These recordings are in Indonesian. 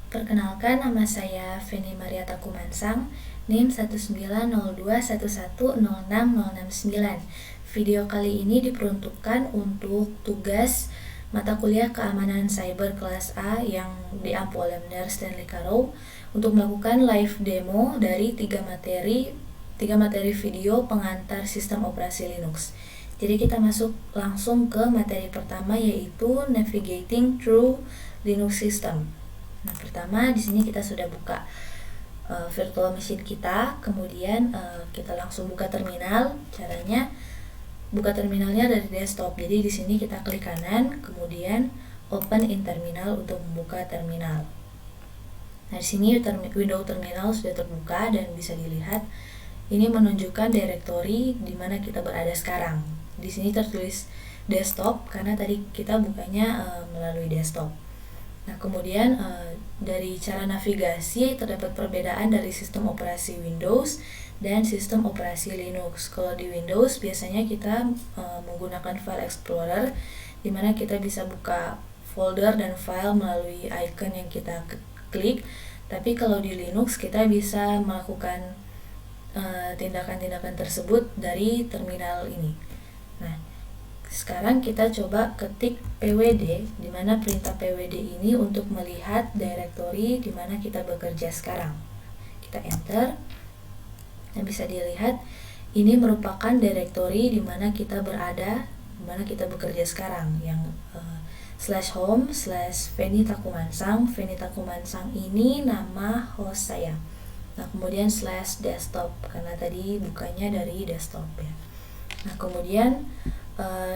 Perkenalkan, nama saya Feni Mariata Kumansang, NIM 1902111060669. Video kali ini diperuntukkan untuk tugas mata kuliah keamanan cyber kelas A yang diampu oleh Mr. Stanley Caro untuk melakukan live demo dari tiga materi video pengantar sistem operasi Linux. Jadi kita masuk langsung ke materi pertama, yaitu Navigating Through Linux System. Nah, pertama di sini kita sudah buka virtual machine kita, kemudian kita langsung buka terminal. Caranya buka terminalnya dari desktop. Jadi di sini kita klik kanan, kemudian open in terminal untuk membuka terminal. Nah, di sini window terminal sudah terbuka dan bisa dilihat ini menunjukkan direktori di mana kita berada sekarang. Di sini tertulis desktop karena tadi kita bukanya melalui desktop. Nah, kemudian dari cara navigasi terdapat perbedaan dari sistem operasi Windows dan sistem operasi Linux. Kalau di Windows biasanya kita menggunakan File Explorer, di mana kita bisa buka folder dan file melalui icon yang kita klik. Tapi kalau di Linux kita bisa melakukan tindakan-tindakan tersebut dari terminal ini. Nah, sekarang kita coba ketik pwd, di mana perintah pwd ini untuk melihat direktori di mana kita bekerja sekarang. Kita enter. Nah, bisa dilihat ini merupakan direktori di mana kita berada, di mana kita bekerja sekarang, yang /home/Fenita Kumansang. Fenita Kumansang ini nama host saya. Nah, kemudian /desktop karena tadi bukanya dari desktop ya. Nah, kemudian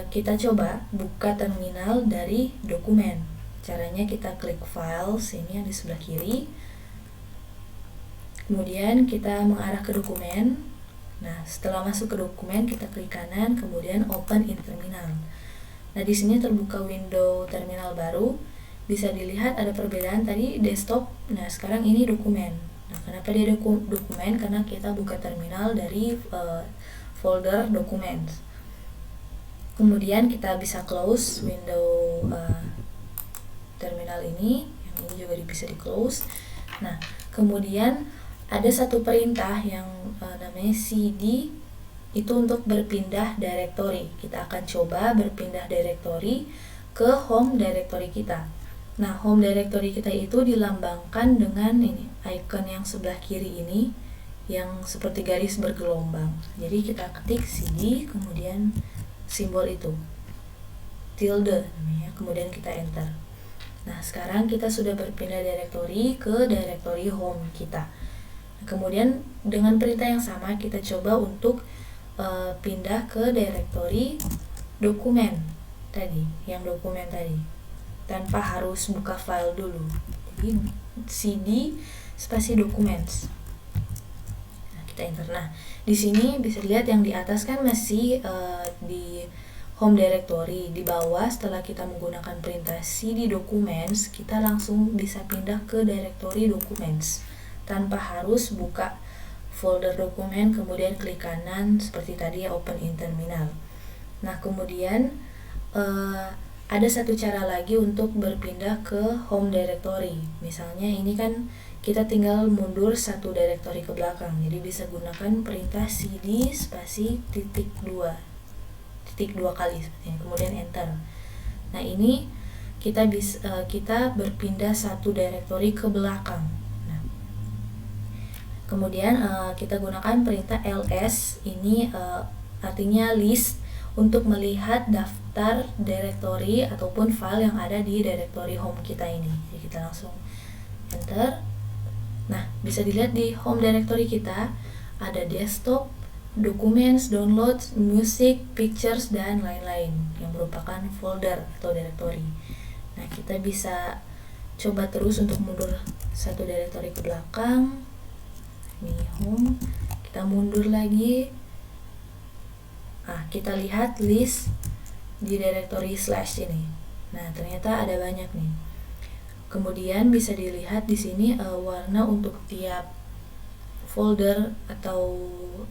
kita coba buka terminal dari dokumen. Caranya kita klik files ini yang di sebelah kiri. Kemudian kita mengarah ke dokumen. Nah, setelah masuk ke dokumen kita klik kanan, kemudian open in terminal. Nah, di sini terbuka window terminal baru. Bisa dilihat ada perbedaan, tadi desktop. Nah, sekarang ini dokumen. Nah, kenapa dia dokumen? Karena kita buka terminal dari folder dokumen. Kemudian kita bisa close window terminal ini, yang ini juga bisa di close. Nah, kemudian ada satu perintah yang namanya cd, itu untuk berpindah directory. Kita akan coba berpindah directory ke home directory kita. Nah, home directory kita itu dilambangkan dengan ini, icon yang sebelah kiri ini yang seperti garis bergelombang. Jadi kita ketik cd, kemudian simbol itu tilde namanya, kemudian kita enter. Nah, sekarang kita sudah berpindah directory ke directory home kita. Nah, kemudian dengan perintah yang sama kita coba untuk pindah ke directory dokumen tadi, yang dokumen tadi, tanpa harus buka file dulu. Jadi cd spasi documents. Nah, kita enter. Nah, di sini bisa dilihat yang di atas kan masih di home directory. Di bawah setelah kita menggunakan perintah cd documents, kita langsung bisa pindah ke directory documents tanpa harus buka folder dokumen kemudian klik kanan seperti tadi ya, open in terminal. Nah, kemudian ada satu cara lagi untuk berpindah ke home directory. Misalnya ini kan kita tinggal mundur satu directory ke belakang, jadi bisa gunakan perintah cd spasi +2 kali seperti ini, kemudian enter. Nah, ini kita berpindah satu directory ke belakang. Nah, kemudian kita gunakan perintah ls, ini artinya list, untuk melihat daftar directory ataupun file yang ada di directory home kita ini. Jadi kita langsung enter. Nah, bisa dilihat di home directory kita ada desktop, documents, downloads, music, pictures, dan lain-lain yang merupakan folder atau directory. Nah, kita bisa coba terus untuk mundur satu directory ke belakang. Ini home, kita mundur lagi. Nah, kita lihat list di directory / ini. Nah, ternyata ada banyak nih. Kemudian bisa dilihat di sini warna untuk tiap folder atau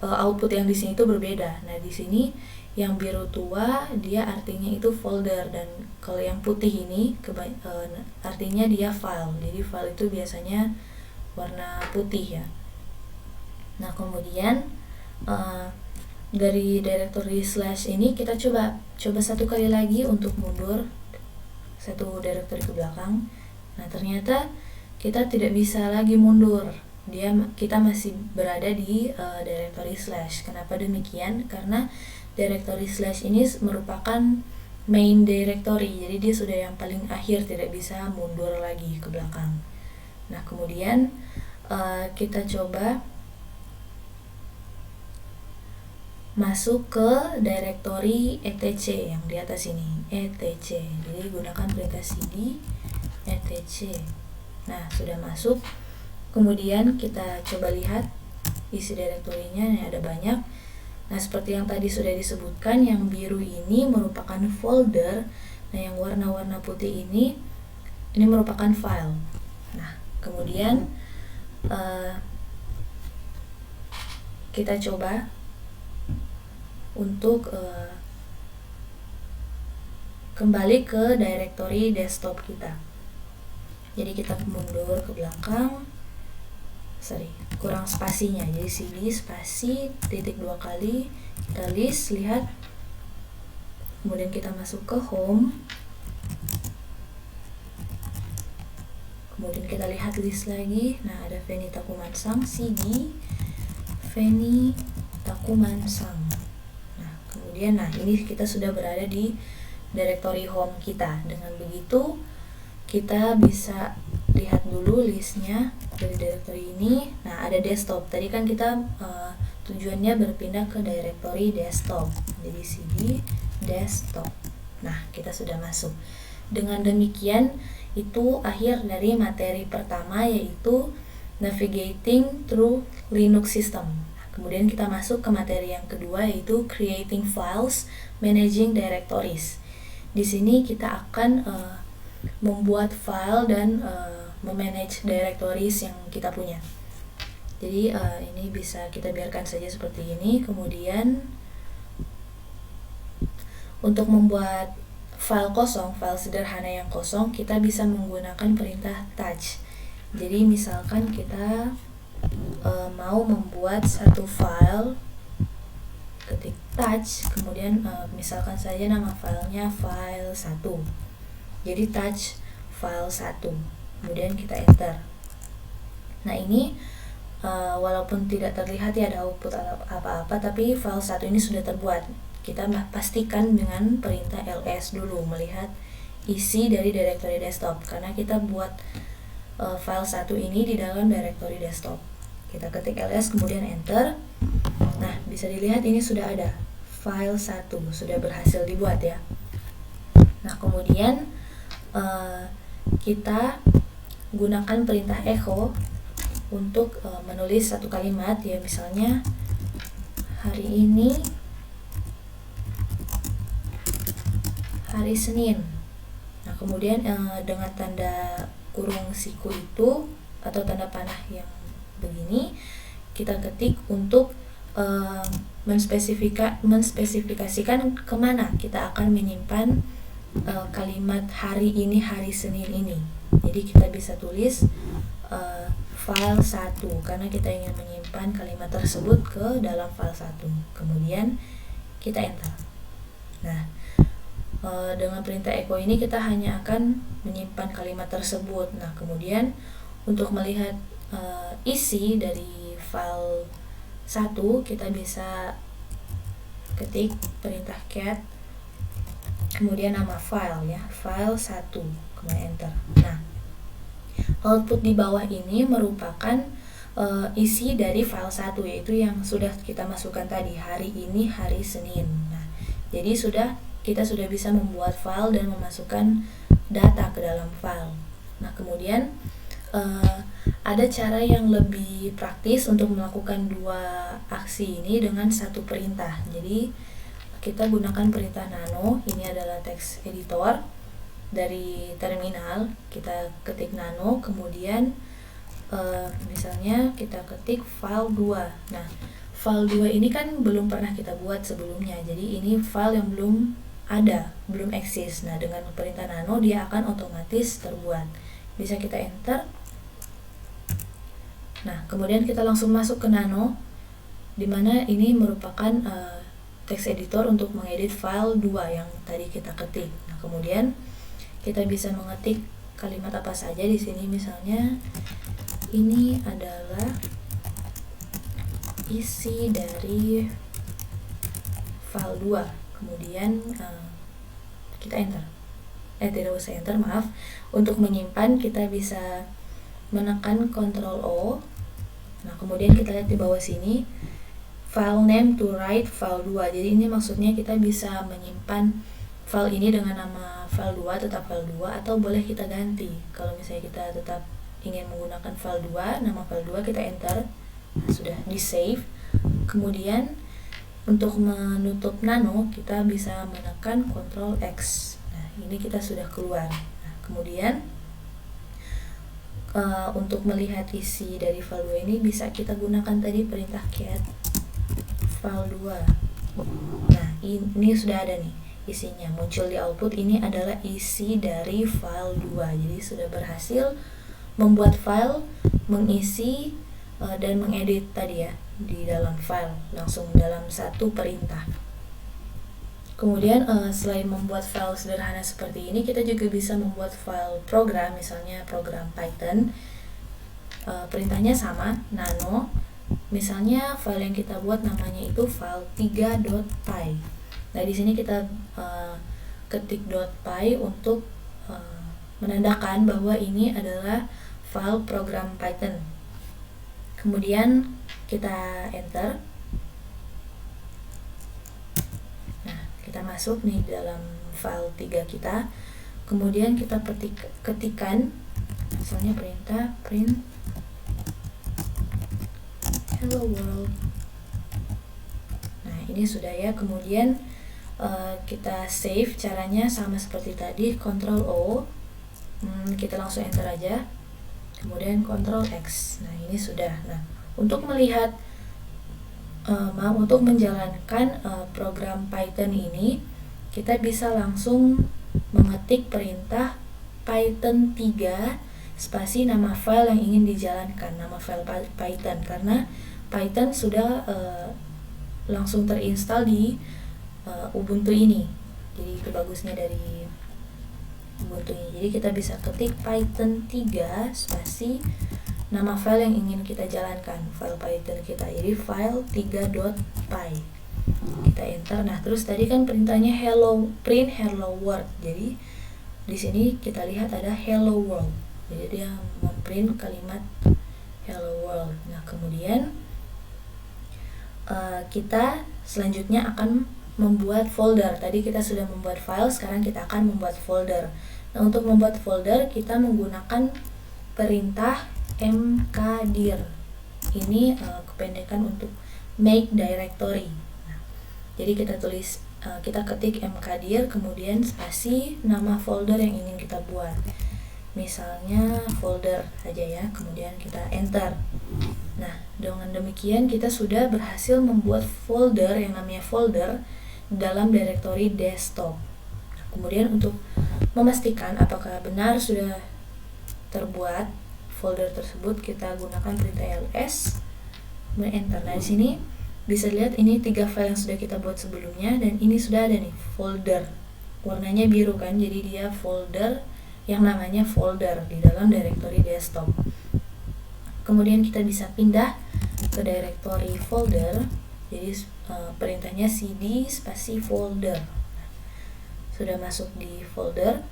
output yang di sini itu berbeda. Nah, di sini yang biru tua dia artinya itu folder, dan kalau yang putih ini artinya dia file. Jadi file itu biasanya warna putih ya. Nah kemudian dari directory slash ini kita coba satu kali lagi untuk mundur satu directory ke belakang. Nah ternyata kita tidak bisa lagi mundur, kita masih berada di directory slash. Kenapa demikian? Karena directory slash ini merupakan main directory, jadi dia sudah yang paling akhir, tidak bisa mundur lagi ke belakang. Nah kemudian kita coba masuk ke directory etc yang di atas ini, etc. Jadi gunakan perintah cd etc. Nah sudah masuk. Kemudian kita coba lihat isi direktorinya, ini ada banyak. Nah seperti yang tadi sudah disebutkan, yang biru ini merupakan folder, nah yang warna-warna putih ini merupakan file. Nah kemudian kita coba untuk kembali ke directory desktop kita. Jadi kita mundur ke belakang, kurang spasinya, jadi cd spasi titik 2 kali, kita list, lihat, kemudian kita masuk ke home, kemudian kita lihat list lagi. Nah ada Feni Takumansang, cd Feni Takumansang. Nah kemudian ini kita sudah berada di directory home kita. Dengan begitu kita bisa lihat dulu listnya dari directory ini. Nah ada desktop, tadi kan kita tujuannya berpindah ke directory desktop, jadi cd desktop. Nah kita sudah masuk. Dengan demikian itu akhir dari materi pertama, yaitu navigating through Linux system. Nah, kemudian kita masuk ke materi yang kedua, yaitu creating files, managing directories. Di sini kita akan membuat file dan memanage directories yang kita punya. Jadi ini bisa kita biarkan saja seperti ini. Kemudian untuk membuat file kosong, file sederhana yang kosong, kita bisa menggunakan perintah touch. Jadi misalkan kita mau membuat satu file, ketik touch, kemudian misalkan saja nama filenya file 1. Jadi touch file 1, kemudian kita enter. Nah ini walaupun tidak terlihat ya ada output apa-apa, tapi file 1 ini sudah terbuat. Kita pastikan dengan perintah ls dulu, melihat isi dari directory desktop, karena kita buat file 1 ini di dalam directory desktop. Kita ketik ls kemudian enter. Nah bisa dilihat ini sudah ada file 1, sudah berhasil dibuat ya. Nah kemudian kita gunakan perintah echo untuk menulis satu kalimat ya, misalnya hari ini hari Senin. Nah kemudian dengan tanda kurung siku itu atau tanda panah yang begini kita ketik untuk menspesifikasikan kemana kita akan menyimpan kalimat hari ini, hari Senin ini. Jadi kita bisa tulis file 1 karena kita ingin menyimpan kalimat tersebut ke dalam file 1. Kemudian kita enter. Nah dengan perintah echo ini kita hanya akan menyimpan kalimat tersebut. Nah kemudian untuk melihat isi dari file 1 kita bisa ketik perintah cat kemudian nama file ya, file 1, kemudian enter. Nah output di bawah ini merupakan isi dari file 1, yaitu yang sudah kita masukkan tadi, hari ini hari Senin. Nah jadi kita sudah bisa membuat file dan memasukkan data ke dalam file. Nah kemudian ada cara yang lebih praktis untuk melakukan dua aksi ini dengan satu perintah. Jadi kita gunakan perintah nano, ini adalah text editor. Dari terminal kita ketik nano, kemudian misalnya kita ketik file 2. Nah file 2 ini kan belum pernah kita buat sebelumnya, jadi ini file yang belum ada, belum eksis. Nah, dengan perintah nano dia akan otomatis terbuat. Bisa kita enter. Nah, kemudian kita langsung masuk ke nano, dimana ini merupakan text editor untuk mengedit file 2 yang tadi kita ketik. Nah, kemudian kita bisa mengetik kalimat apa saja di sini. Misalnya ini adalah isi dari file 2. Kemudian kita enter. Tidak usah enter, maaf. Untuk menyimpan kita bisa menekan Ctrl O. Nah, kemudian kita lihat di bawah sini file name to write file 2. Jadi ini maksudnya kita bisa menyimpan file ini dengan nama file 2, tetap file 2, atau boleh kita ganti. Kalau misalnya kita tetap ingin menggunakan file 2, nama file 2 kita enter. Nah, sudah di save. Kemudian untuk menutup nano kita bisa menekan Ctrl X. Nah, ini kita sudah keluar. Nah, kemudian untuk melihat isi dari file 2 ini bisa kita gunakan tadi perintah cat file 2. Nah, ini sudah ada nih isinya, muncul di output. Ini adalah isi dari file 2. Jadi sudah berhasil membuat file, mengisi dan mengedit tadi ya di dalam file, langsung dalam satu perintah. Kemudian selain membuat file sederhana seperti ini, kita juga bisa membuat file program, misalnya program Python. Perintahnya sama, nano. Misalnya file yang kita buat namanya itu file 3.py. Nah, di sini kita ketik .py untuk menandakan bahwa ini adalah file program Python. Kemudian kita enter. Nah, kita masuk nih dalam file 3 kita. Kemudian kita ketikkan misalnya perintah print hello world. Nah, ini sudah ya. Kemudian kita save. Caranya sama seperti tadi, Ctrl O. Kita langsung enter aja. Kemudian Ctrl X. Nah, ini sudah. Nah, untuk melihat untuk menjalankan program Python ini, kita bisa langsung mengetik perintah Python 3 spasi nama file yang ingin dijalankan, nama file Python, karena Python sudah langsung terinstall di Ubuntu ini. Jadi itu bagusnya dari Ubuntu ini. Jadi kita bisa ketik Python 3 spasi nama file yang ingin kita jalankan, file Python kita. Jadi file 3.py. Kita enter. Nah, terus tadi kan perintahnya print hello world. Jadi di sini kita lihat ada hello world. Jadi dia memprint kalimat hello world. Nah, kemudian kita selanjutnya akan membuat folder. Tadi kita sudah membuat file, sekarang kita akan membuat folder. Nah, untuk membuat folder kita menggunakan perintah mkdir. Ini kependekan untuk make directory. Nah, jadi kita ketik mkdir, kemudian spasi nama folder yang ingin kita buat. Misalnya folder aja ya, kemudian kita enter. Nah, dengan demikian kita sudah berhasil membuat folder yang namanya folder dalam directory desktop. Nah, kemudian untuk memastikan apakah benar sudah terbuat folder tersebut, kita gunakan perintah ls, kemudian enter. Nah, di sini bisa lihat ini 3 file yang sudah kita buat sebelumnya, dan ini sudah ada nih folder. Warnanya biru kan, jadi dia folder yang namanya folder di dalam directory desktop. Kemudian kita bisa pindah ke directory folder. Jadi perintahnya cd spasi folder. Sudah masuk di folder.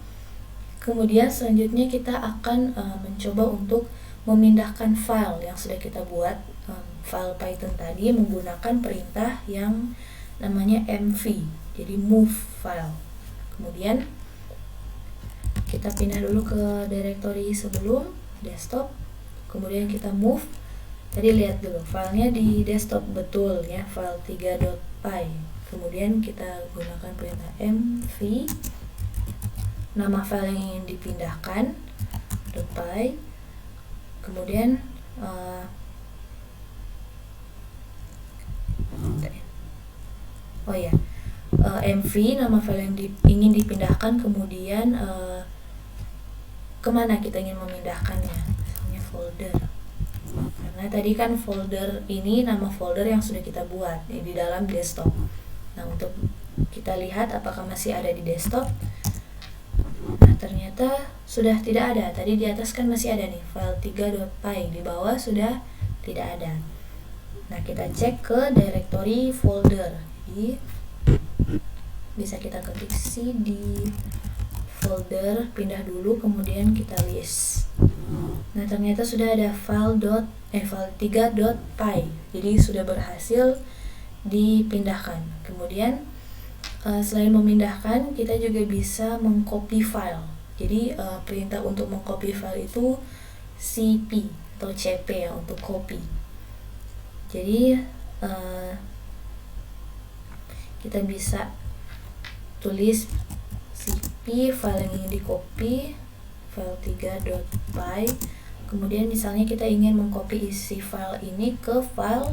Kemudian selanjutnya kita akan mencoba untuk memindahkan file yang sudah kita buat, file Python tadi, menggunakan perintah yang namanya mv. Jadi move file. Kemudian kita pindah dulu ke directory sebelum desktop, kemudian kita move. Tadi lihat dulu filenya di desktop betul ya, file 3.py. Kemudian kita gunakan perintah mv, nama file yang ingin dipindahkan .py. Kemudian oh ya, MV nama file yang ingin dipindahkan, kemudian kemana kita ingin memindahkannya, misalnya folder. Karena tadi kan folder ini nama folder yang sudah kita buat di dalam desktop. Nah, untuk kita lihat apakah masih ada di desktop. Nah, ternyata sudah tidak ada. Tadi di atas kan masih ada nih file 3.py, di bawah sudah tidak ada. Nah, kita cek ke directory folder. Jadi bisa kita ketik cd folder, pindah dulu, kemudian kita list. Nah, ternyata sudah ada file 3.py. Jadi sudah berhasil dipindahkan. Kemudian selain memindahkan, kita juga bisa mengcopy file. Jadi perintah untuk mengcopy file itu cp atau cp ya, untuk copy. Jadi kita bisa tulis cp file yang ingin di copy, file 3.py. Kemudian misalnya kita ingin mengcopy isi file ini ke file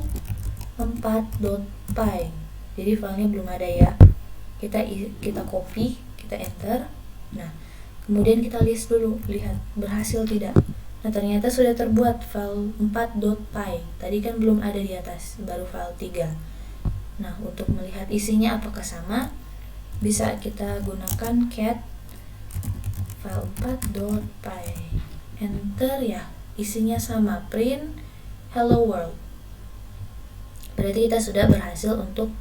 4.py. Jadi filenya belum ada ya. Kita copy, kita enter. Nah, kemudian kita list dulu, lihat berhasil tidak. Nah, ternyata sudah terbuat file 4.py. Tadi kan belum ada di atas, baru file 3. Nah, untuk melihat isinya apakah sama, bisa kita gunakan cat file 4.py, enter ya, isinya sama, print hello world. Berarti kita sudah berhasil untuk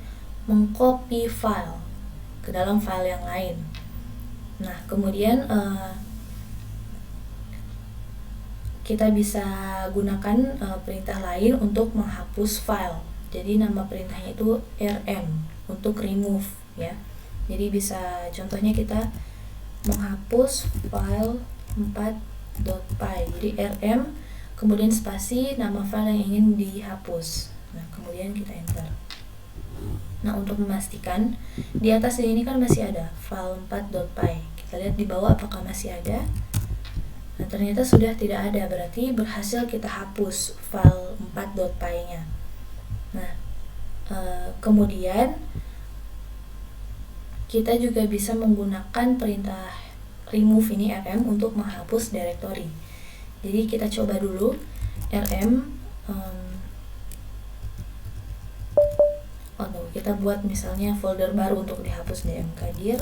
mengcopy file ke dalam file yang lain. Nah, kemudian kita bisa gunakan perintah lain untuk menghapus file. Jadi nama perintahnya itu rm untuk remove ya. Jadi bisa contohnya kita menghapus file 4.py. Jadi rm kemudian spasi nama file yang ingin dihapus. Nah, kemudian kita enter. Nah, untuk memastikan di atas ini kan masih ada file 4.py. Kita lihat di bawah apakah masih ada. Nah, ternyata sudah tidak ada, berarti berhasil kita hapus file 4.py-nya. Nah, kemudian kita juga bisa menggunakan perintah remove ini rm untuk menghapus directory. Jadi kita coba dulu rm kita buat misalnya folder baru untuk dihapus di mkdir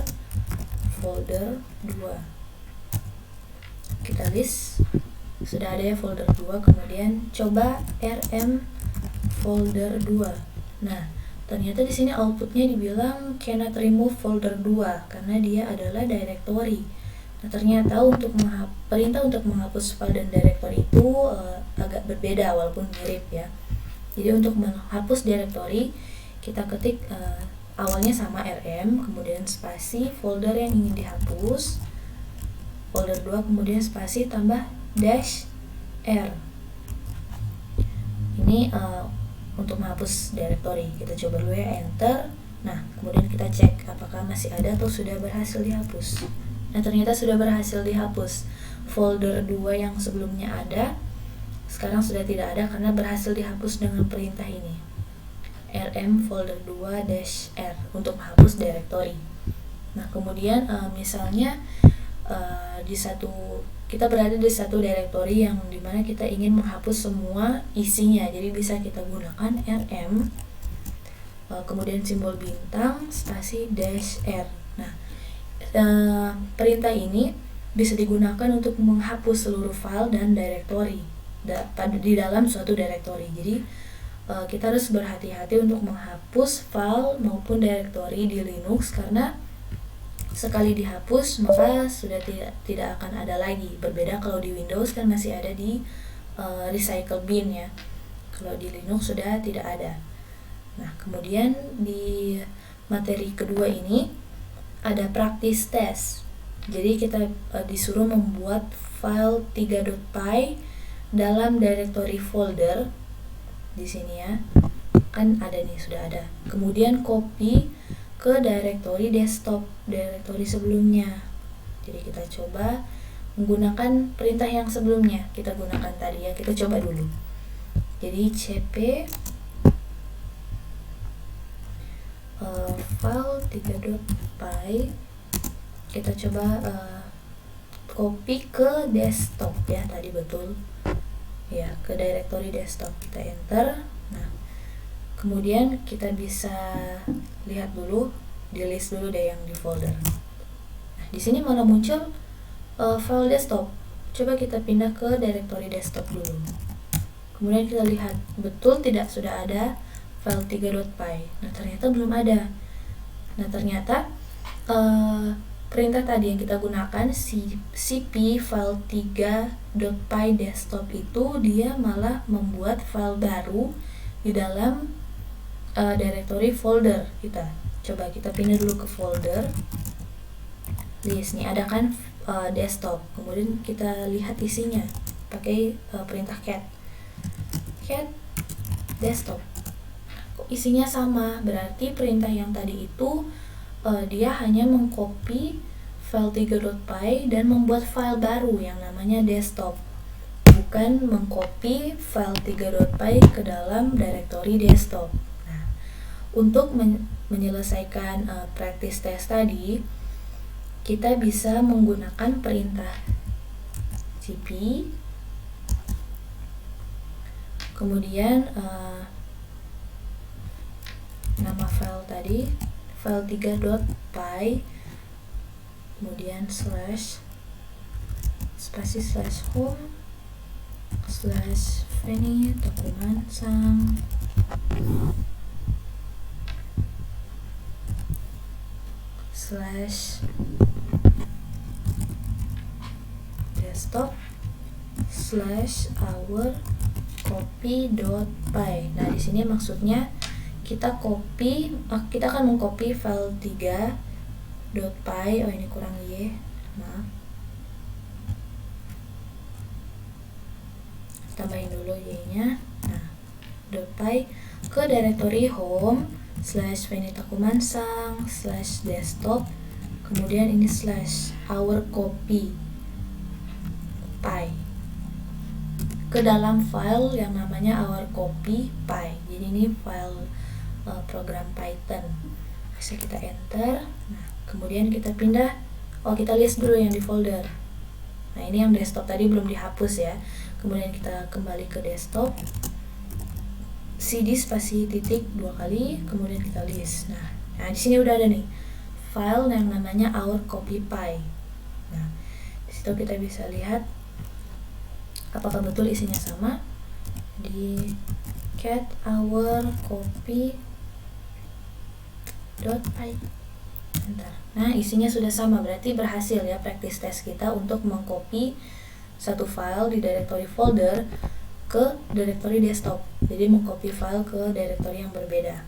folder 2. Kita list, sudah ada ya folder 2, kemudian coba rm folder 2. Nah, ternyata di sini outputnya dibilang cannot remove folder 2 karena dia adalah directory. Nah, ternyata untuk perintah untuk menghapus file dan directory itu agak berbeda walaupun mirip ya. Jadi untuk menghapus directory kita ketik awalnya sama rm, kemudian spasi folder yang ingin dihapus, folder 2, kemudian spasi tambah dash r. Ini untuk menghapus directory. Kita coba dulu ya, enter. Nah, kemudian kita cek apakah masih ada atau sudah berhasil dihapus. Nah, ternyata sudah berhasil dihapus. Folder 2 yang sebelumnya ada sekarang sudah tidak ada karena berhasil dihapus dengan perintah ini, rm folder 2 dash r, untuk menghapus directory. Nah, kemudian misalnya kita berada di satu directory yang dimana kita ingin menghapus semua isinya, jadi bisa kita gunakan rm kemudian simbol bintang spasi dash r. Nah, perintah ini bisa digunakan untuk menghapus seluruh file dan directory di dalam suatu directory. Jadi kita harus berhati-hati untuk menghapus file maupun directory di Linux karena sekali dihapus maka sudah tidak akan ada lagi. Berbeda kalau di Windows kan masih ada di recycle bin ya. Kalau di Linux sudah tidak ada. Nah, kemudian di materi kedua ini ada practice test. Jadi kita disuruh membuat file 3.py dalam directory folder di sini ya. Kan ada nih, sudah ada. Kemudian copy ke directory desktop, directory sebelumnya. Jadi kita coba menggunakan perintah yang sebelumnya kita gunakan tadi ya. Kita coba dulu. Jadi cp file 3.py, kita coba copy ke desktop ya, tadi betul ya, ke directory desktop, kita enter. Nah, kemudian kita bisa lihat dulu, di list dulu deh yang di folder. Nah, di sini malah muncul file desktop. Coba kita pindah ke directory desktop dulu. Kemudian kita lihat betul tidak sudah ada file 3.py. Nah, ternyata belum ada. Nah, ternyata perintah tadi yang kita gunakan, cp file 3.py desktop itu dia malah membuat file baru di dalam directory folder kita. Coba kita pindah dulu ke folder list. Nih ada kan desktop. Kemudian kita lihat isinya pakai perintah cat desktop. Kok isinya sama? Berarti perintah yang tadi itu dia hanya mengcopy file 3.py dan membuat file baru yang namanya desktop, bukan mengcopy file 3.py ke dalam directory desktop. Nah, untuk menyelesaikan practice test tadi, kita bisa menggunakan perintah cp, kemudian nama file tadi, file 3.py, kemudian slash spasi slash home slash Feni Takumansang slash desktop slash our copy.py. Nah, di sini maksudnya kita akan mengcopy file 3.py. Oh, ini kurang y, maaf, tambahin dulu y nya. Nah, .py ke directory home slash Feni Takumansang slash desktop, kemudian ini slash our copy py ke dalam file yang namanya our copy.py. Jadi ini file program Python. Bisa kita enter. Nah, kemudian kita pindah. Kita list dulu yang di folder. Nah, ini yang desktop tadi belum dihapus ya. Kemudian kita kembali ke desktop, cd spasi titik 2 kali, kemudian kita list. Nah di sini udah ada nih file yang namanya our copy.py. Nah, di situ kita bisa lihat apakah betul isinya sama di cat our copy.py. Bentar. Nah, isinya sudah sama, berarti berhasil ya practice test kita untuk mengcopy satu file di directory folder ke directory desktop. Jadi mengcopy file ke directory yang berbeda.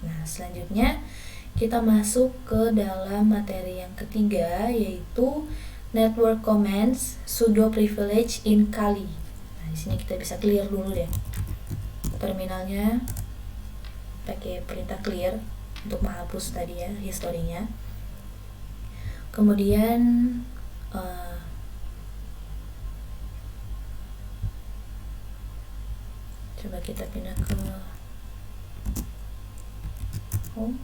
Nah, selanjutnya kita masuk ke dalam materi yang ketiga, yaitu network commands sudo privilege in Kali. Nah, di sini kita bisa clear dulu deh terminalnya pakai perintah clear untuk menghapus tadi ya historinya. Kemudian coba kita pindah ke home.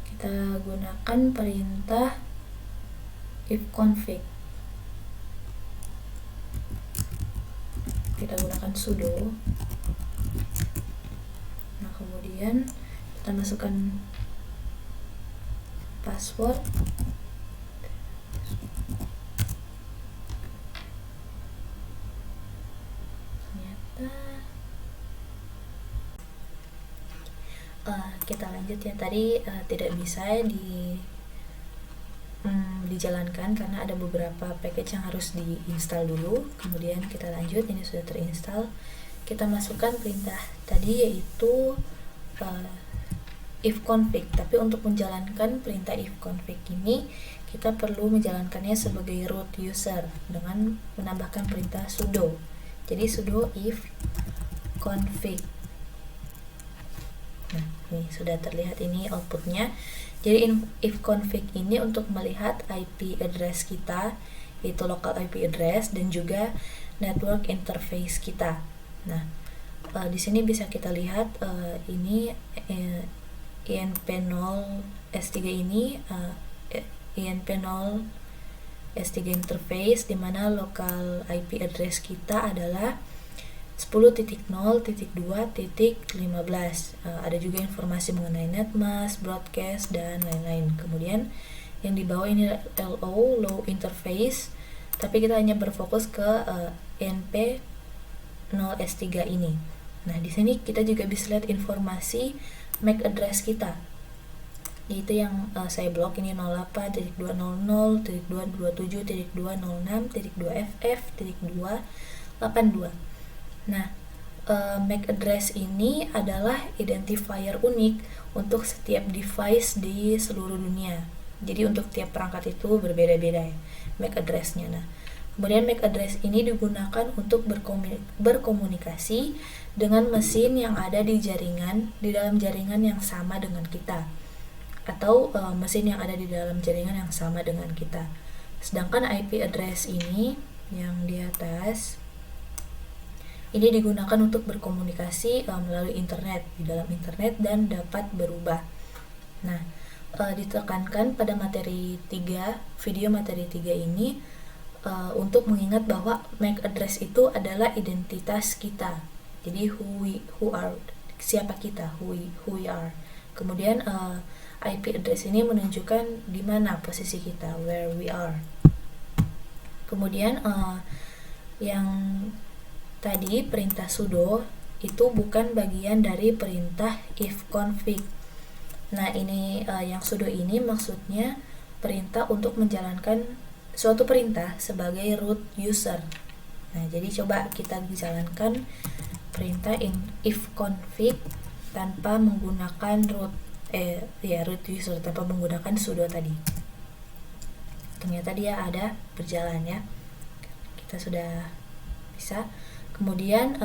Kita gunakan perintah ifconfig. Kita gunakan sudo. Nah, kemudian kita masukkan password. Kita lanjut ya, tadi tidak bisa dijalankan karena ada beberapa package yang harus diinstal dulu. Kemudian kita lanjut, ini sudah terinstall. Kita masukkan perintah tadi yaitu ifconfig, tapi untuk menjalankan perintah ifconfig ini kita perlu menjalankannya sebagai root user dengan menambahkan perintah sudo. Jadi sudo ifconfig. Nah, ini sudah terlihat ini outputnya. Jadi ifconfig ini untuk melihat IP address kita, yaitu local IP address, dan juga network interface kita. Nah, di sini bisa kita lihat ini INP0 S3 ini INP0 S3 interface, di mana local IP address kita adalah 10.0.2.15. Ada juga informasi mengenai netmask, broadcast, dan lain-lain. Kemudian yang di bawah ini LO, low interface, tapi kita hanya berfokus ke INP0S3 ini. Nah, di sini kita juga bisa lihat informasi MAC address kita, yaitu yang saya blok ini 08.200.227.206.2FF.282. Nah, MAC address ini adalah identifier unik untuk setiap device di seluruh dunia. Jadi untuk tiap perangkat itu berbeda-beda ya MAC address-nya. Nah, kemudian MAC address ini digunakan untuk berkomunikasi dengan mesin yang ada di dalam jaringan yang sama dengan kita, atau mesin yang ada di dalam jaringan yang sama dengan kita. Sedangkan IP address ini yang di atas ini digunakan untuk berkomunikasi melalui internet, di dalam internet, dan dapat berubah. Nah, ditekankan pada video materi 3 ini untuk mengingat bahwa MAC address itu adalah identitas kita. Jadi who are, siapa kita, who we are. Kemudian IP address ini menunjukkan di mana posisi kita, where we are. Kemudian yang tadi perintah sudo itu bukan bagian dari perintah ifconfig. Nah, ini yang sudo ini maksudnya perintah untuk menjalankan suatu perintah sebagai root user. Nah, jadi coba kita jalankan perintah ifconfig tanpa menggunakan root user, tanpa menggunakan sudo tadi. Ternyata dia ada berjalan ya. Kita sudah bisa. Kemudian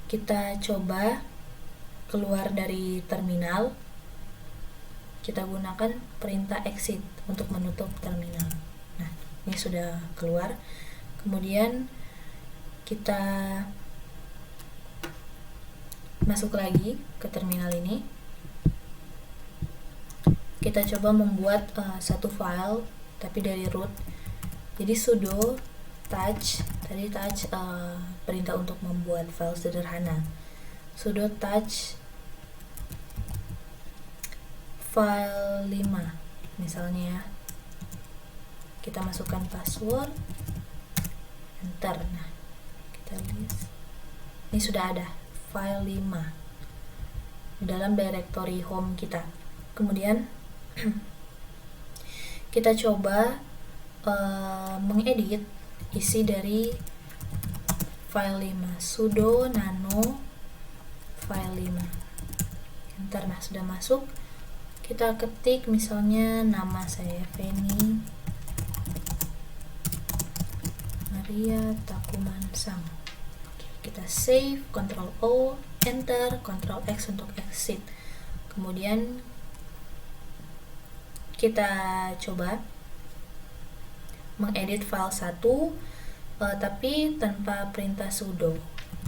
kita coba keluar dari terminal. Kita gunakan perintah exit untuk menutup terminal. Nah, ini sudah keluar. Kemudian kita masuk lagi ke terminal ini. Kita coba membuat satu file tapi dari root. Jadi sudo touch, tadi touch perintah untuk membuat file sederhana. Sudo touch file 5 misalnya ya. Kita masukkan password, enter. Nah, kita lihat ini sudah ada file 5 dalam directory home kita. Kemudian kita coba mengedit isi dari file 5. Sudo nano file 5, enter. Nah, sudah masuk. Kita ketik misalnya nama saya Feni Maria Takumansang. Kita save, Ctrl O, enter, Ctrl X untuk exit. Kemudian kita coba mengedit file 1 tapi tanpa perintah sudo,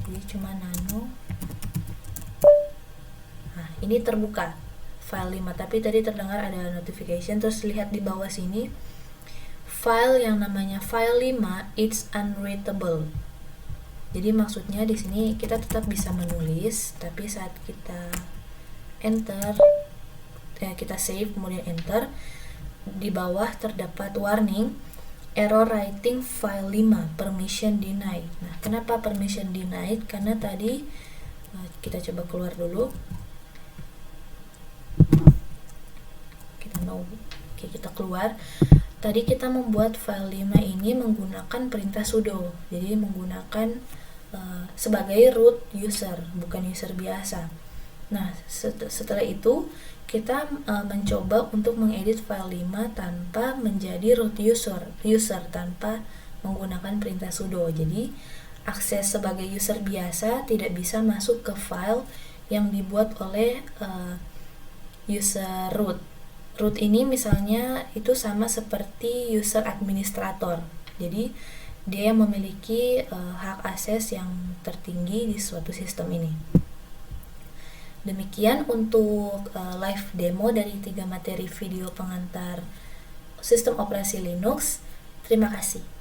jadi cuma nano. Nah, ini terbuka file 5, tapi tadi terdengar ada notification. Terus lihat di bawah sini, file yang namanya file 5 it's unreadable. Jadi maksudnya di sini kita tetap bisa menulis, tapi saat kita enter, kita save kemudian enter, di bawah terdapat warning error writing file 5 permission denied. Nah, kenapa permission denied? Karena tadi kita coba keluar dulu. Kita keluar. Tadi kita membuat file 5 ini menggunakan perintah sudo. Jadi menggunakan sebagai root user, bukan user biasa. Nah, setelah itu kita mencoba untuk mengedit file 5 tanpa menjadi root user tanpa menggunakan perintah sudo. Jadi akses sebagai user biasa tidak bisa masuk ke file yang dibuat oleh user root. Root ini misalnya itu sama seperti user administrator. Jadi dia yang memiliki hak akses yang tertinggi di suatu sistem ini. Demikian untuk live demo dari 3 materi video pengantar sistem operasi Linux. Terima kasih.